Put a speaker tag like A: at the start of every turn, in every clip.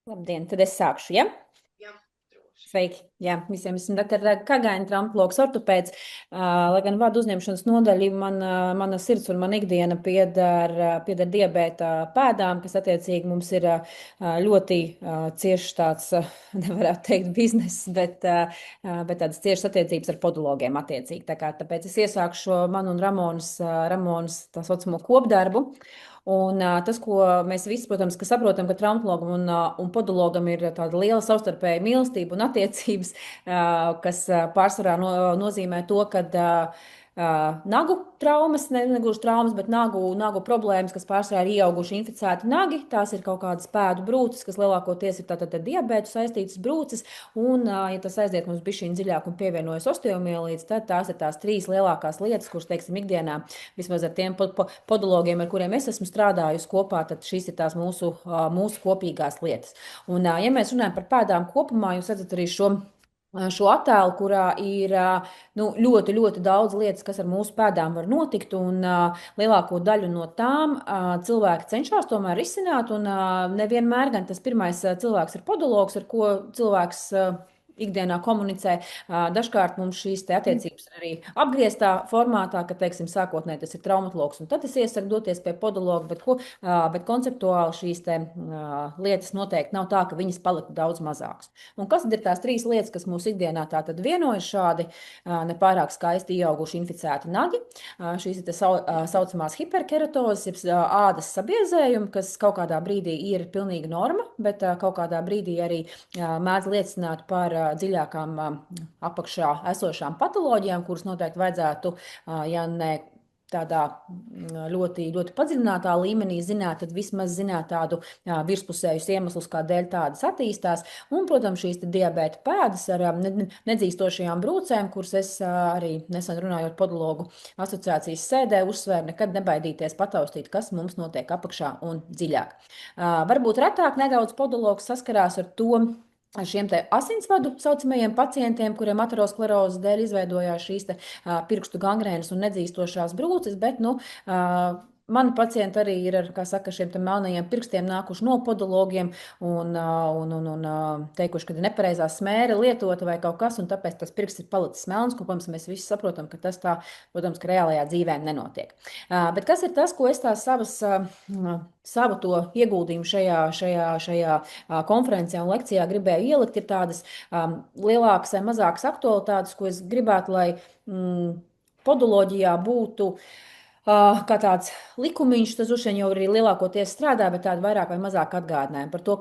A: Labdien, tad es sākšu, ja?
B: Jā, droši.
A: Sveiki, jā, visiem esmu doktora Kagaina, traumatologs, ortopēds. Lai gan vārdu uzņemšanas nodaļa, mana sirds un mana ikdiena pieder diabēta pēdām, kas attiecīgi mums ir ļoti cieši tāds, nevarētu teikt, bizness, bet tādas ciešas attiecības ar podologiem attiecīgi. Tāpēc es iesākšu šo manu un Ramonas tā saucamo kopdarbu. Un tas, ko mēs visi, protams, saprotam, ka traumatologam un podologam ir tāda liela savstarpēja mīlestība un attiecības, kas pārsvarā nozīmē to, ka nagu traumas, negluži traumas, bet nagu problēmas, kas pārsvarā ir ieauguši inficēti nagi, tās ir kaut kādas pēdu brūces, kas lielākoties ir tātad ar diabētu saistītas brūces, un, ja tas aiziet mums bišķiņ dziļāk un pievienojas osteomielīts, tad tās ir tās trīs lielākās lietas, kuras, teiksim, ikdienā vismaz ar tiem podologiem, ar kuriem es esmu strādājusi kopā, tad šīs ir tās mūsu kopīgās lietas. Un, ja mēs runājam par pēdām kopumā, jūs redzat arī šo attēlu, kurā ir nu, ļoti, ļoti daudz lietas, kas ar mūsu pēdām var notikt, un lielāko daļu no tām cilvēki cenšas tomēr izsināt, un nevienmēr gan tas pirmais cilvēks ir podologs, ar ko cilvēks ikdienā komunicē. Dažkārt mums šīs attiecības ir arī apgrieztā formātā, ka, teiksim, sākotnēji tas ir traumatologs, un tad es iesaku doties pie podologa, bet konceptuāli šīs lietas noteikti nav tā, ka viņas palika daudz mazākas. Un kas tad ir tās trīs lietas, kas mūsu ikdienā tā tad vienojas šādi nepārāk skaisti ieauguši inficēti nagi? Šīs ir saucamās hiperkeratozes, jeb ādas sabiezējumi, kas kaut kādā brīdī ir pilnīga norma, bet kaut kādā brīdī arī mēdz liecināt par dziļākām apakšā esošām patoloģijām, kuras noteikti vajadzētu, ja ne tādā ļoti, ļoti padziļinātā līmenī zināt, tad vismaz zināt tādu virspusējus iemeslus, kādēļ tādas attīstās. Un, protams, šīs diabēta pēdas ar nedzīstošajām brūcēm, kuras es arī nesen runājot podologu asociācijas sēdē uzsvēru, nekad nebaidīties pataustīt, kas mums notiek apakšā un dziļāk. Varbūt retāk nedaudz podologs saskarās ar to, ar šiem asinsvadu saucamajiem pacientiem, kuriem aterosklerozes dēļ izveidojās šīs pirkstu gangrēnas un nedzīstošās brūces, bet, nu, mani pacienti arī ir ar, kā saka, šiem melnajiem pirkstiem nākuši no podologiem un teikuši, ka ir nepareizā smēra lietota vai kaut kas, un tāpēc tas pirksts ir palicis melns, ko, protams, mēs visi saprotam, ka tas tā, protams, ka reālajā dzīvē nenotiek. Bet kas ir tas, ko es tās savu to ieguldījumu šajā konferencē un lekcijā gribēju ielikt, ir tādas lielākas vai mazākas aktualitātes, ko es gribētu, lai podoloģijā būtu kā tāds likumiņš, tas droši vien jau arī lielākoties strādā, bet tāda vairāk vai mazāk atgādinājuma par to,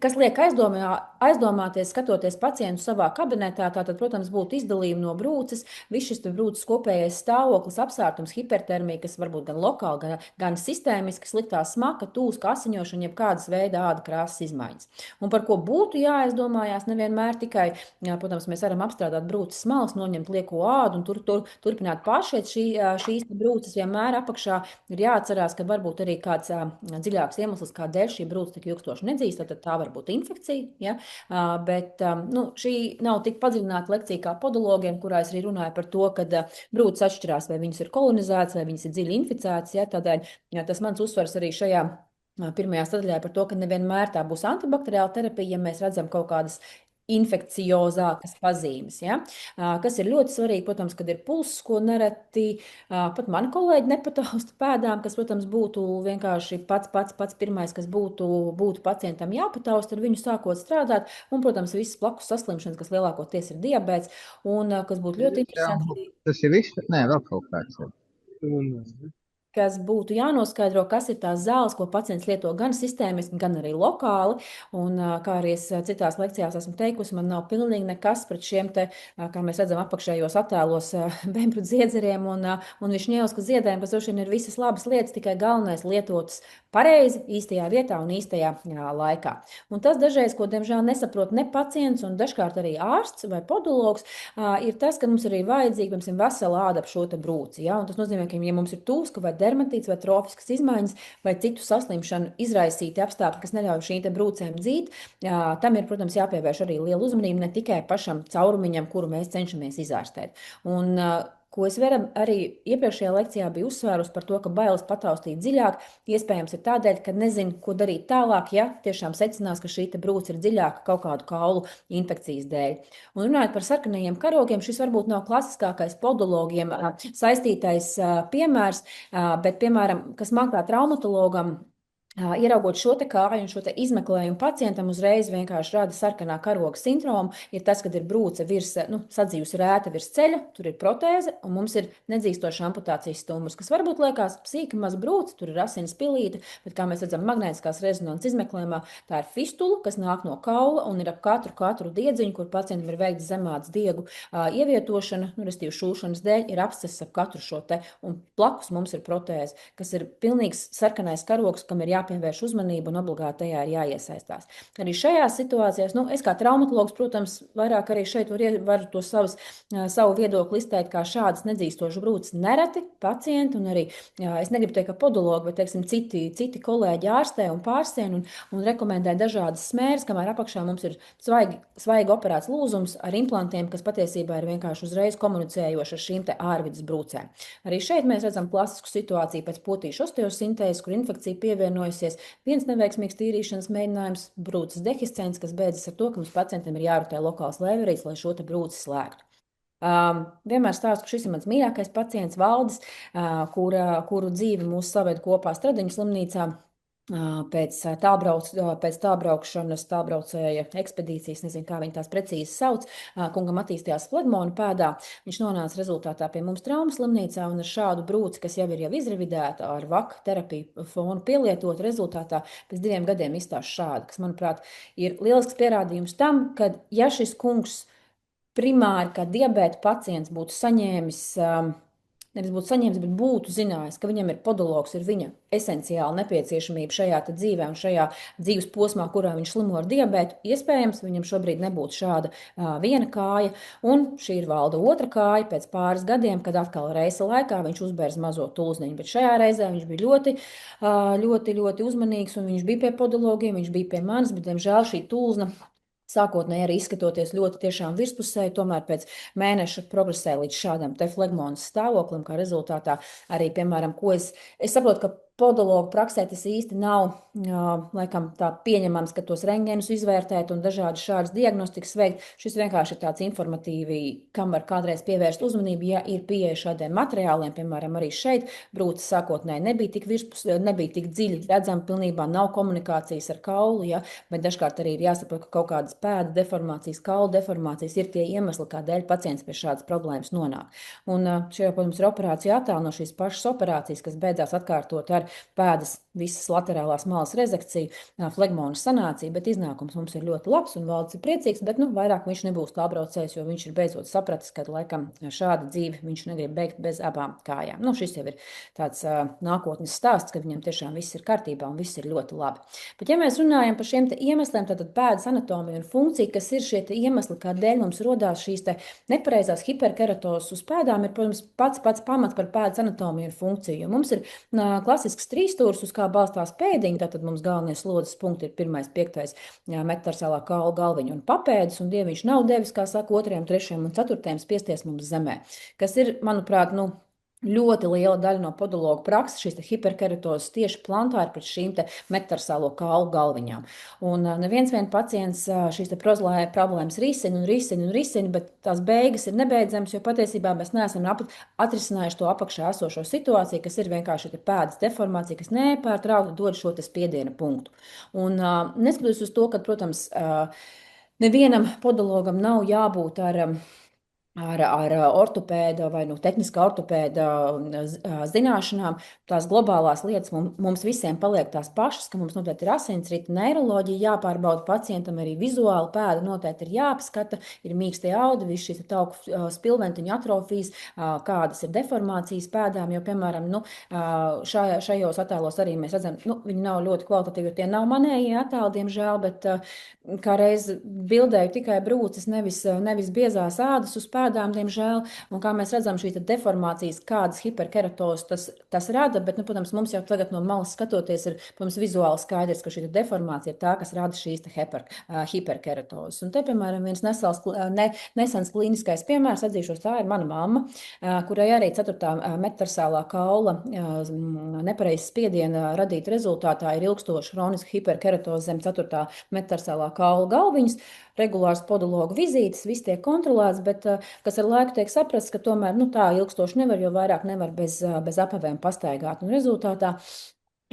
A: kas liek aizdomāties, skatoties pacientu savā kabinetā. Tātad, protams, būtu izdalījumi no brūces, viss šis brūces kopējais stāvoklis, apsārtums, hipertermija, kas varbūt gan lokāli, gan sistēmiski, sliktā smaka, tūska, asiņošana, jeb kādas veida āda krāsas izmaiņas. Un par ko būtu jāaizdomājās, nevienmēr tikai, protams, mēs varam apstrādāt brūces smalas, noņemt lieko ādu un turpināt pāršiet šīs brūces. Vienmēr apakšā ir jāatcerās, ka varbūt arī kāds dziļāks iemesls, kādēļ šī brūce tik ilgstoši nedzīst, tad tā var būt infekcija. Ja? Bet nu, šī nav tik padziļināta lekcija kā podologiem, kurā es arī runāju par to, ka brūces atšķirās, vai viņas ir kolonizētas, vai viņas ir dziļi inficētas. Ja? Tādēļ tas mans uzsvars arī šajā pirmajā sadaļā par to, ka nevienmēr tā būs antibakteriāla terapija, ja mēs redzam kaut kādas infekciozākas pazīmes. Ja? Kas ir ļoti svarīgi, protams, kad ir pulss, ko nereti pat mani kolēģi nepatausta pēdām, kas, protams, būtu vienkārši pats pirmais, kas būtu pacientam jāpatausta, ar viņu sākot strādāt, un, protams, visas blakus saslimšanas, kas lielākoties ir diabēts, un kas būtu ļoti interesanti.
C: Tas ir viss, bet nē, vēl kaut kāds.
A: Kas būtu jānoskaidro, kas ir tās zāles, ko pacients lieto gan sistēmiski, gan arī lokāli. Un, kā arī es citās lekcijās esmu teikusi, man nav pilnīgi nekas pret šiem te, kā mēs redzam apakšējos attēlos, bembru dziedzeriem un višņēvsku ziedēm, kas droši vien ir visas labas lietas, tikai galvenais lietotas pareizi, īstajā vietā un īstajā laikā. Un tas dažreiz, ko diemžēl nesaprot ne pacients un dažkārt arī ārsts vai podologs, ir tas, ka mums arī vajadzīga, mums ir vesela āda ap šo te brūci. Ja? Un tas nozīmē, ka ja mums ir tūska vai dermatīts vai trofiskas izmaiņas vai citu saslimšanu izraisīti apstākļi, kas neļauj šīm te brūcēm dzīt, tam ir, protams, jāpievērš arī liela uzmanība ne tikai pašam caurumiņam, kuru mēs cenšamies izārstēt. Un ko es arī iepriekšējā lekcijā biju uzsvērusi par to, ka bailes pataustīt dziļāk, iespējams ir tādēļ, ka nezinu, ko darīt tālāk, ja tiešām secinās, ka šī brūce ir dziļāka kaut kādu kaulu infekcijas dēļ. Un runājot par sarkanajiem karogiem, šis varbūt nav klasiskākais podologiem saistītais piemērs, bet, piemēram, kas man kā traumatologam, ieraugot šo kāju un šo izmeklējumu pacientam, uzreiz vienkārši rada sarkanā karoga sindromu. Ir tas, kad ir brūce sadzījusi rēta virs ceļa, tur ir protēze, un mums ir nedzīstoša amputācijas stumbrs, kas varbūt liekas sīka maza brūce, tur ir asins pilīte, bet, kā mēs redzam, magnētiskās rezonances izmeklējumā, tā ir fistula, kas nāk no kaula un ir ap katru diedziņu, kur pacientam ir veikts zemāts diegu ievietošana, restīvi šūšanas dēļ, ir abscess ap katru šo un blakus mums ir protēze, kas ir pilnīgs sarkanais karogs, kam ir jāpievērš uzmanība un obligāti tajā ir jāiesaistās. Arī šajās situācijās, es kā traumatologs, protams, vairāk arī šeit varu to savu viedokli izteikt kā šādas nedzīstošas brūces nereti pacienti, un arī, es negribu teikt, ka podologi, bet, teiksim, citi kolēģi ārstē un pārsien un rekomendē dažādas smēres, kamēr apakšā mums ir svaigi operēts lūzums ar implantiem, kas patiesībā ir vienkārši uzreiz komunicējoši ar šīm ārvidas brūcēm. Arī šeit mēs redzam klasisku situāciju pēc potīšu osteosintēzes, kur infekcija pievienojas. Viens neveiksmīgs tīrīšanas mēģinājums, brūces dehiscents, kas beidzas ar to, ka mums pacientam ir jārotē lokāls lēverīts, lai šo brūci slēgtu. Vienmēr stāstu, ka šis ir mans mīļākais pacients Valdis, kuru dzīvi mūs saved kopā Stradiņu slimnīcā. Pēc tālbraukšanas, tālbraucēja ekspedīcijas, nezinu, kā viņi tās precīzi sauc, kungam attīstījās flegmona pēdā. Viņš nonāca rezultātā pie mums traumas slimnīcā un ar šādu brūci, kas jau ir izrevidēta ar VAK terapiju fonu pielietot, rezultātā pēc 2 gadiem izstāsta šādi, kas, manuprāt, ir lielisks pierādījums tam, ka ja šis kungs primāri kā diabēta pacients būtu saņēmis, bet būtu zinājis, ka viņam ir podologs, ir viņa esenciāla nepieciešamība šajā dzīvē un šajā dzīves posmā, kurā viņš slimo ar diabētu, iespējams, viņam šobrīd nebūtu šāda viena kāja, un šī ir Valda otra kāja pēc pāris gadiem, kad atkal reisa laikā viņš uzbērz mazo tulzniņu, bet šajā reizē viņš bija ļoti uzmanīgs, un viņš bija pie podologiem, viņš bija pie manis, bet, diemžēl, šī tulzna sākotnēji arī izskatoties ļoti tiešām virspusēji, tomēr pēc mēneša progresē līdz šādam flegmonas stāvoklim, kā rezultātā arī, piemēram, ko es saprotu, ka podologu praksē tas īsti nav, laikam, tā pieņemams, ka tos rentgenus izvērtēt un dažādas šādas diagnostikas veikt. Šis vienkārši ir tāds informatīvi, kam var kādreiz pievērst uzmanību, ja ir pieeja šādiem materiāliem, piemēram, arī šeit brūces sākotnēji nebija tik dziļi redzama, pilnībā nav komunikācijas ar kaulu, bet dažkārt arī ir jāsaprot, ka kaut kādas pēda deformācijas, kaula deformācijas ir tie iemesli, kādēļ pacients pie šādas problēmas nonāk. Un šajā, protams, ir operācija attēl no šīs pašas operācijas, kas beidzās atkārtot ar pēdas visas laterālās malas rezekciju, flegmona sanāciju, bet iznākums mums ir ļoti labs un Valdis ir priecīgs, bet vairāk viņš nebūs tālbraucējs, jo viņš ir beidzot sapratis, ka laikam šāda dzīve viņš negrib beigt bez abām kājām. Šis jau ir tāds nākotnes stāsts, ka viņam tiešām viss ir kārtībā un viss ir ļoti labi. Bet ja mēs runājam par šiem iemesliem, tad pēdas anatomija un funkcija, kas ir šie iemesli, kādēļ mums rodās šīs nepareizās hiperkeratozes uz pēdām, ir, protams, pats pamats par pēdas anatomiju un funkciju, jo mums ir klasisks trīsstūris, uz kā balstās pēdiņi, tātad mums galvenie slodzes punkti ir 1., 5. metatarsālā kaula galviņa un papēdis, un Dieviņš nav devis, kā saka, 2., 3. un 4. spiesties mums zemē, kas ir, manuprāt, ļoti liela daļa no podologu prakses, šīs hiperkeratozes tieši plantāri pret šīm metatarsālo kaulu galviņām. Un neviens pacients šīs problēmas risina, bet tās beigas ir nebeidzamas, jo patiesībā mēs neesam atrisinājuši to apakšā esošo situāciju, kas ir vienkārši pēdas deformācija, kas nepārtraukti dod šo spiediena punktu. Un neskatoties uz to, ka, protams, nevienam podologam nav jābūt ar ortopēda vai tehniskā ortopēda zināšanām, tās globālās lietas mums visiem paliek tās pašas, ka mums noteikti ir asinsrita neiroloģija jāpārbauda pacientam, arī vizuāli pēda noteikti ir jāapskata, ir mīkstie audi, viss šīs tauku spilventiņu atrofijas, kādas ir deformācijas pēdām, jo, piemēram, šajos attēlos arī mēs redzam, viņi nav ļoti kvalitatīvi, jo tie nav manējie attēli, diemžēl, bet kā reiz bildēju tikai brūces, nevis biezās ādas uz pēdām, pēdām, diemžēl, un kā mēs redzam, šīs deformācijas, kādas hiperkeratozes tas rada, bet, nu, protams, mums jau tagad no malas skatoties ir, protams, vizuāli skaidrs, ka šī deformācija ir tā, kas rada šīs hiperkeratozes. Un te, piemēram, viens nesens klīniskais piemērs, atzīšos, tā ir mana mamma, kurai arī 4. metatarsālā kaula nepareizs spiediena radīta rezultātā ir ilgstoša hroniska hiperkeratoze zem 4. metatarsālā kaula galviņas, regulārs podologu vizītes, viss tiek kontrolēts, bet kas ar laiku tiek saprasts, ka tomēr tā ilgstoši nevar, jo vairāk nevar bez apavēm pastaigāt. Un rezultātā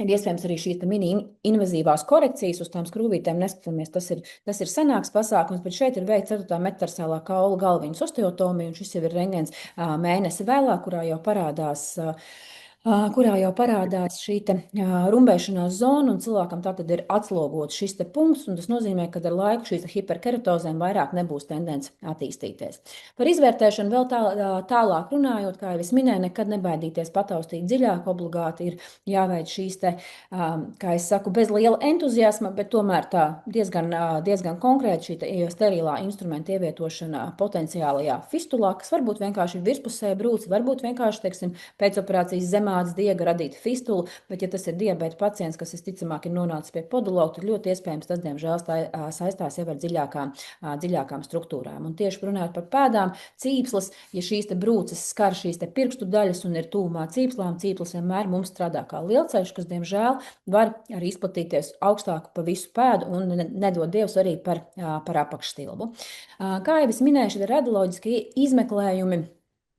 A: ir iespējams arī šīs mini-invazīvās korekcijas uz tām skrūvītēm neskatāmies. Tas ir senāks pasākums, bet šeit ir veikts 4. metatarsālā kaula galviņas osteotomija, un šis jau ir rengens mēnesi vēlāk, kurā jau parādās šī rumbēšanās zona, un cilvēkam tātad ir atslogots šis punkts, un tas nozīmē, ka ar laiku šīs hiperkeratozēm vairāk nebūs tendence attīstīties. Par izvērtēšanu vēl tālāk runājot, kā jau es minēju, nekad nebaidīties pataustīt dziļāk, obligāti ir jāveic šīs kā es saku, bez liela entuziasma, bet tomēr tā diezgan konkrēti šī sterilā instrumenta ievietošana potenciālajā fistulā, kas varbūt vienkārši ir virspusē brūce, varbūt vienkārši, teiksim, pēcoperācijas zemādas diega radīta fistula, bet ja tas ir diabēta pacients, kas visticamāk ir nonācis pie podologa, tad ļoti iespējams tas, diemžēl, saistās jau ar dziļākām struktūrām. Un tieši runājot par pēdām, cīpslas, ja šīs brūces skar šīs pirkstu daļas un ir tūmā cīpslām, cīpslas vienmēr mums strādā kā lielceļš, kas, diemžēl, var arī izplatīties augstāk pa visu pēdu un nedod Dievs arī par apakšstilbu. Kā jau es minēju, šie radioloģiskie izmeklējumi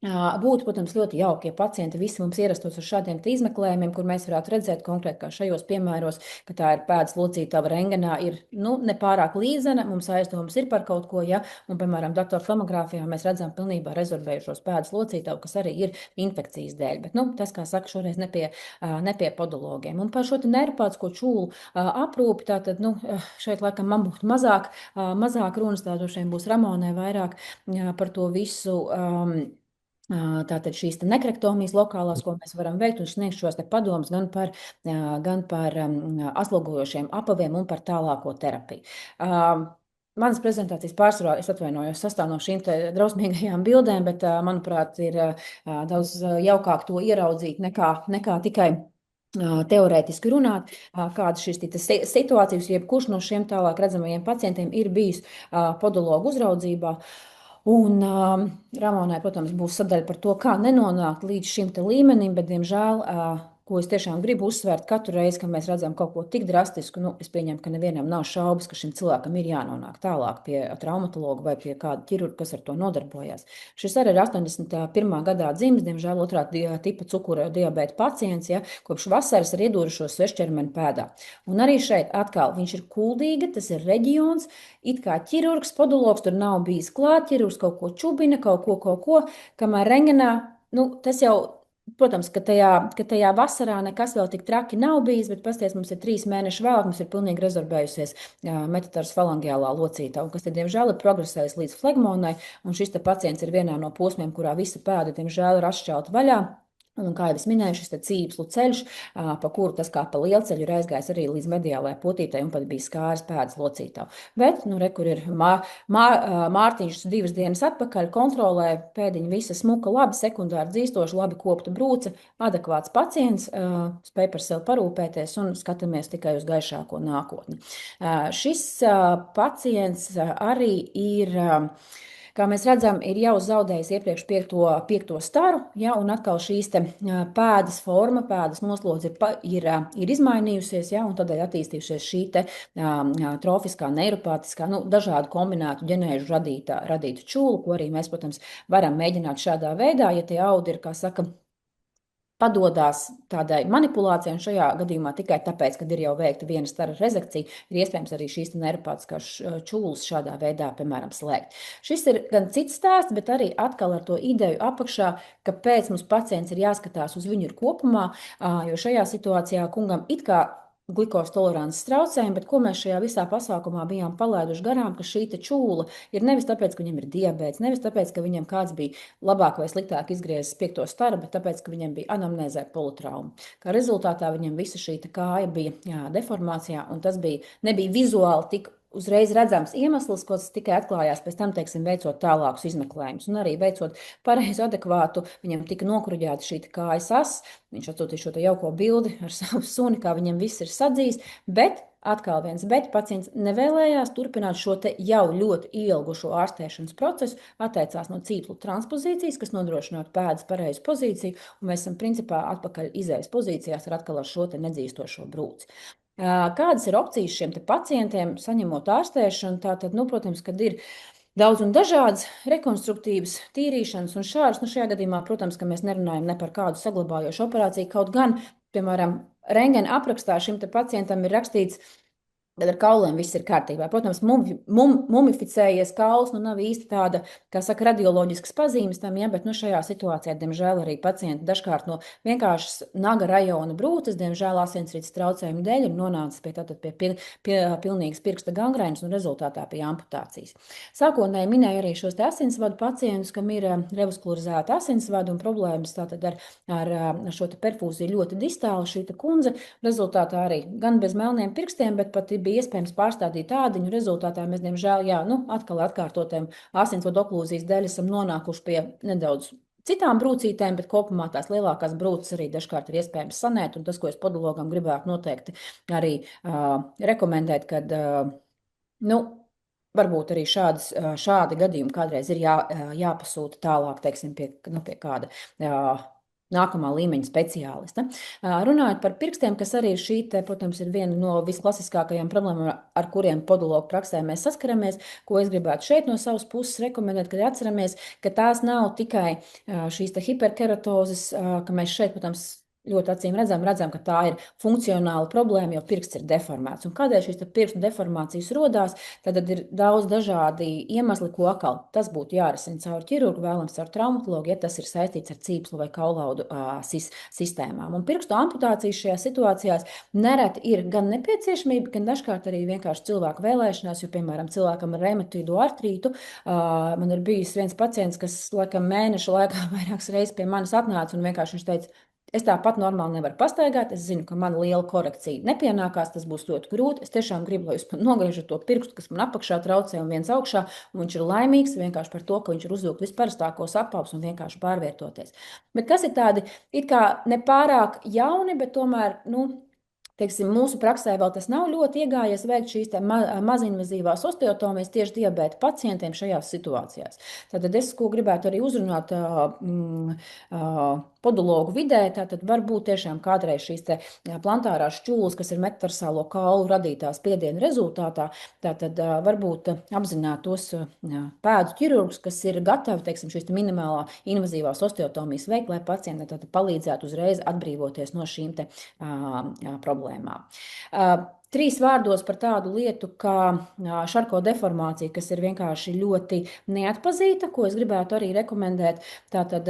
A: būtu, protams, ļoti jauki, ja pacienti visi mums ierastos ar šādiem izmeklējumiem, kur mēs varētu redzēt konkrēti, kā šajos piemēros, ka tā ir pēdas locītava rengenā, ir nepārāk līdzena, mums aizdomas ir par kaut ko, ja, un, piemēram, datorflomogrāfijā mēs redzam pilnībā rezorbējušos pēdas locītavu, kas arī ir infekcijas dēļ, bet, tas, kā saka, šoreiz ne pie podologiem. Un par šo nervpātisko čūlu aprūpi, tātad, šeit laikam man būtu mazāk runas, tādošiem būs Ramonai vairāk par to visu, tātad šīs nekrektomijas lokālās, ko mēs varam veikt, un sniegt šos padomus gan par aslogojošiem apaviem un par tālāko terapiju. Manas prezentācijas pārsvarā, es atvainojos, sastāv no šīm drausmīgajām bildēm, bet, manuprāt, ir daudz jaukāk to ieraudzīt nekā tikai teorētiski runāt, kādas šīs situācijas, jebkurš no šiem tālāk redzamajiem pacientiem ir bijis podologu uzraudzībā. Un Ramonai, protams, būs sadaļa par to, kā nenonākt līdz šim līmenim, bet, diemžēl, ko es tiešām gribu uzsvērt katru reizi, kad mēs redzam kaut ko tik drastisku, es pieņemu, ka nevienam nav šaubas, ka šim cilvēkam ir jānonāk tālāk pie traumatologa vai pie kāda ķirurga, kas ar to nodarbojas. Šis arī ir 81. gadā dzimis, diemžēl 2. tipa cukura diabēta pacients, ja, kopš vasaras ir iedūrušos svešķermeni pēdā. Un arī šeit atkal viņš ir Kuldīga, tas ir reģions, it kā ķirurgs, podologs tur nav bijis klāt, ķirurgs kaut ko čubina, kaut ko, kamēr rengenā, tas jau. Protams, ka tajā vasarā nekas vēl tik traki nav bijis, bet pasties mums ir 3 mēneši vēlāk, mums ir pilnīgi rezorbējusies metatarsfalangiālā locītava, kas, diemžēl, ir progresējis līdz flegmonai, un šis pacients ir vienā no posmiem, kurā visa pēda, diemžēl, ir atšķelta vaļā. Un, kā jau es minēju, šis cīpslu ceļš, pa kuru tas kā pa lielceļu ir aizgājis arī līdz mediālajai potītei un pat bija skāris pēdas locītavu. Bet, kur ir Mārtiņš 2 dienas atpakaļ, kontrolē, pēdiņa visa smuka, labi, sekundāri dzīstoši, labi kopta brūce, adekvāts pacients, spēj par sevi parūpēties un skatāmies tikai uz gaišāko nākotni. Šis pacients arī ir... Kā mēs redzam, ir jau zaudējis iepriekš 5. staru, ja, un atkal šīs pēdas forma, pēdas noslodze ir izmainījusies, ja, un tādēļ attīstījušies šī trofiskā, neiropātiskā, dažādu kombinētu ģenēžu radīta čūla, ko arī mēs, protams, varam mēģināt šādā veidā, ja tie audi ir, kā saka, padodās tādai manipulācijai, un šajā gadījumā tikai tāpēc, kad ir jau veikta viena stara rezekcija, ir iespējams arī šīs neiropātiskās čūlas šādā veidā, piemēram, slēgt. Šis ir gan cits stāsts, bet arī atkal ar to ideju apakšā, kāpēc mums pacients ir jāskatās uz viņu kopumā, jo šajā situācijā kungam it kā glikos tolerances traucējumi, bet ko mēs šajā visā pasākumā bijām palaiduši garām, ka šī čūla ir nevis tāpēc, ka viņam ir diabēts, nevis tāpēc, ka viņam kāds bija labāk vai sliktāk izgriezis 5. staru, bet tāpēc, ka viņam bija anamnēzē politrauma. Kā rezultātā viņam visa šī kāja bija deformācijā, un tas nebija vizuāli tik uzreiz redzams iemesls, ko tas tikai atklājās pēc tam, teiksim, veicot tālākus izmeklējumus. Un arī veicot pareizu, adekvātu, viņam tika nokruģēta šī kājas as, viņš atsūtīja šo jauko bildi ar savu suni, kā viņam viss ir sadzījis, bet atkal viens, bet pacients nevēlējās turpināt šo te jau ļoti ilgušo ārstēšanas procesu, atteicās no cīplu transpozīcijas, kas nodrošinātu pēdas pareizu pozīciju, un mēs esam principā atpakaļ izējas pozīcijās ar atkal ar šo te nedzīstošo brūci. Kādas ir opcijas šiem pacientiem, saņemot ārstēšanu? Tātad, protams, kad ir daudz un dažādas rekonstruktīvas, tīrīšanas un šāras. Šajā gadījumā, protams, ka mēs nerunājam ne par kādu saglabājošu operāciju, kaut gan, piemēram, rentgena aprakstā šim pacientam ir rakstīts, kad ar kauliem viss ir kārtībā. Protams, mumificējies kauls, nav īsti tāda, kā saka, radioloģiskas pazīmes tam, ja, bet šajā situācijā, diemžēl, arī pacienti dažkārt no vienkāršas naga rajona brūces, diemžēl asinsrites traucējumu dēļ ir nonācis pie pilnīgas pirksta gangrēnas un rezultātā pie amputācijas. Sākotnēji minēju arī šos asinsvadu pacientus, kam ir revaskularizēta asinsvadu un problēmas tātad ar šo perfūziju ļoti distāli šī kundze. Rezultātā arī gan bez melniem pirkstiem, bet pat bija iespējams pārstādīt ādiņu. Rezultātā mēs, diemžēl, atkal atkārtotiem asinsvadu oklūzijas dēļ esam nonākuši pie nedaudz citām brūcītēm, bet kopumā tās lielākās brūces arī dažkārt ir iespējams sanēt, un tas, ko es podologam gribētu noteikti arī rekomendēt, kad, varbūt arī šādi gadījumi kādreiz ir jāpasūta tālāk, teiksim, pie kāda nākamā līmeņa speciālista. Runājot par pirkstiem, kas arī protams, ir viena no visklasiskākajām problēmām, ar kuriem podologu praksē mēs saskaramies, ko es gribētu šeit no savas puses rekomendēt, kad atceramies, ka tās nav tikai šīs hiperkeratozes, ka mēs šeit, protams, ļoti acīm redzam, ka tā ir funkcionāla problēma, jo pirksts ir deformēts. Un kādēļ šīs pirkstu deformācijas rodās, tad ir daudz dažādi iemesli, ko atkal tas būtu jārisina caur ķirurgu, vēlams caur traumatologu, ja tas ir saistīts ar cīpslu vai kaulaudu sistēmām. Un pirkstu amputācijas šajās situācijās nereti ir gan nepieciešamība, gan dažkārt arī vienkārši cilvēku vēlēšanās, jo, piemēram, cilvēkam ar reumatoīdu artrītu, man ir bijis viens pacients, kas, laikam, mēneša laikā vairākas reizes pie manis atnāca un vienkārši viņš teica, es tāpat normāli nevaru pastaigāt, es zinu, ka man liela korekcija nepienākās, tas būs ļoti grūti. Es tiešām gribu, lai jūs nogriežat to pirkstu, kas man apakšā traucē un viens augšā, un viņš ir laimīgs vienkārši par to, ka viņš ir uzvilkt visparastākos apavus un vienkārši pārvietoties. Bet kas ir tādi, it kā nepārāk jauni, bet tomēr, teiksim, mūsu praksē vēl tas nav ļoti iegājies veikt šīs mazinvazīvās osteotomijas tieši diabēta pacientiem šajās situācijās. Tātad es, ko gribētu arī uzrunāt podologu vidē, tātad varbūt tiešām kādreiz šīs plantārās šķūles, kas ir metatarsālo kaulu radītā spiediena rezultātā, tātad varbūt apzināt tos pēdu ķirurgus, kas ir gatavi, teiksim, šīs minimālā invazīvās osteotomijas veikt, lai pacientam tātad palīdzētu uzreiz atbrīvoties no šīm problēmām. 3 vārdos par tādu lietu kā šarko deformācija, kas ir vienkārši ļoti neatpazīta, ko es gribētu arī rekomendēt tātad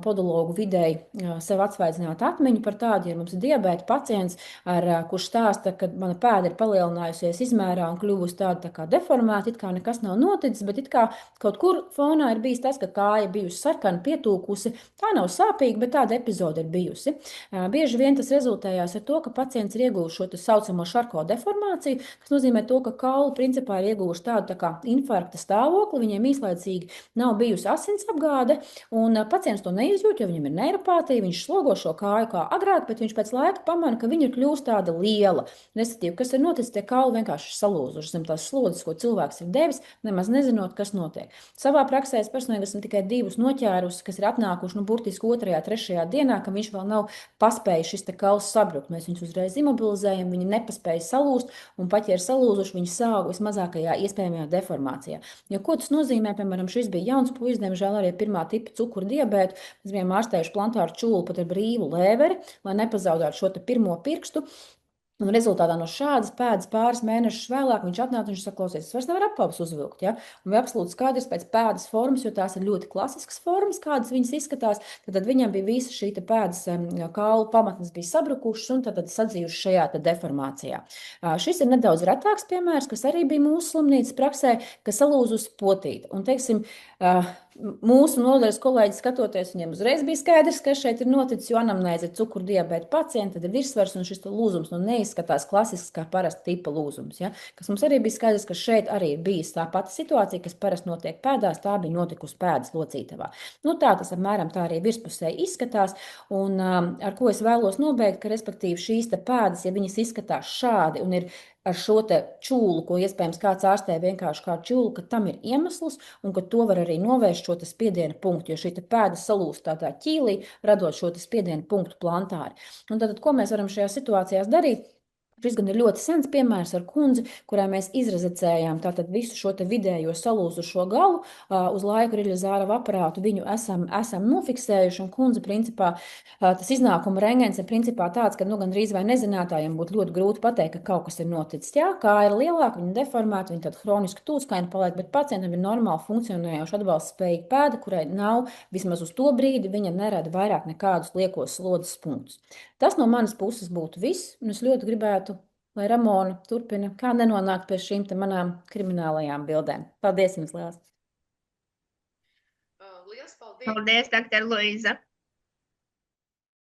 A: podologu videi sev atsvaidzināt atmiņu par tādu, ja mums ir diabēta pacients, kurš stāsta, ka mana pēda ir palielinājusies izmērā un kļuvusi tāda tā kā deformēta, it kā nekas nav noticis, bet it kā kaut kur fonā ir bijis tas, ka kāja bijusi sarkana, pietūkusi, tā nav sāpīga, bet tāda epizode ir bijusi. Bieži vien tas rezultējās ar to, ka pacients ir ieguvis šo saucamo šarko deformāciju, kas nozīmē to, ka kauli principā ir ieguvuši tādu tā kā infarkta stāvokli, viņiem īslaicīgi nav bijusi asins apgāde, un pacients to neizjūt, jo viņam ir neiropātija, viņš slogo šo kāju kā agrāk, bet viņš pēc laika pamana, ka viņa ir kļūst tāda liela. Respektīvi, kas ir noticis, tie kauli vienkārši salūzuši zem tās slodzes, ko cilvēks ir devis, nemaz nezinot, kas notiek. Savā praksē es personīgi esmu tikai 2 noķērus, kas ir atnākuši, burtiski 2., 3. dienā, ka viņš vēl nav paspējis šis kauls sabrukt. Mēs viņus uzreiz imobilizējam, viņi nepaspēja salūst, un pat ja ir salūzuši, viņi sāg vismazākajā iespējamajā deformācijā. Jo ko tas nozīmē, piemēram, šis bija jauns puisis, diemžēl arī 1. tipa cukuru diabētu, mēs bijām ārstējuši plantāru čūlu pat ar brīvu lēveri, lai nepazaudētu šo 1. pirkstu. Un rezultātā no šādas pēdas pāris mēnešus vēlāk viņš atnāca un viņš saka, klausies, es vairs nevaru apavus uzvilkt, ja? Un bija absolūti skaidrs pēc pēdas formas, jo tās ir ļoti klasiskas formas, kādas viņas izskatās, tad viņam bija visa šī pēdas kaulu pamatnes bija sabrukušas un tad sadzījušas šajā deformācijā. Šis ir nedaudz retāks piemērs, kas arī bija mūsu slimnīcas praksē, ka salūzus potīta. Un, teiksim, mūsu nodaļas kolēģi skatoties, viņiem uzreiz bija skaidrs, kas šeit ir noticis, jo anamnēze ir cukurdibēta pacienta, tad ir virsvars un šis lūzums neizskatās klasisks kā parasta tipa lūzums. Ja? Kas mums arī bija skaidrs, ka šeit arī ir bijis tā pati situācija, kas parasti notiek pēdās, tā bija notikusi pēdas locītavā. Nu, tā tas apmēram tā arī virspusēji izskatās, un ar ko es vēlos nobeigt, ka respektīvi šīs pēdas, ja viņas izskatās šādi un ir ar šo te čūlu, ko iespējams kāds ārstē vienkārši kā čūlu, ka tam ir iemesls un ka to var arī novērst šo spiediena punktu, jo šī pēda salūst tādā ķīlī, radot šo spiediena punktu plantāri. Un tad, ko mēs varam šajās situācijās darīt? Šis gan ir ļoti sens piemērs ar kundzi, kurā mēs izrazicējām tātad visu šo vidējo salūzušo galu, uz laiku Riļa Zārava aparātu viņu esam nofiksējuši, un kundze principā tas iznākuma rengens ir principā tāds, ka gandrīz vai nezinātājiem būtu ļoti grūti pateikt, ka kaut kas ir noticis. Jā, kā ir lielāka, viņa deformēta, viņa tad hroniski tūskaina paliek, bet pacientam ir normāli funkcionējoša atbalsta spējīga pēda, kurai nav vismaz uz to brīdi, viņa nerada vairāk nekādus liekos slodzes punktus. Tas no manas puses būtu viss, un es ļoti gribētu, lai Ramona turpina, kā nenonākt pie šīm manām kriminālajām bildēm. Paldies jums liels!
B: Paldies, doktor Luīza!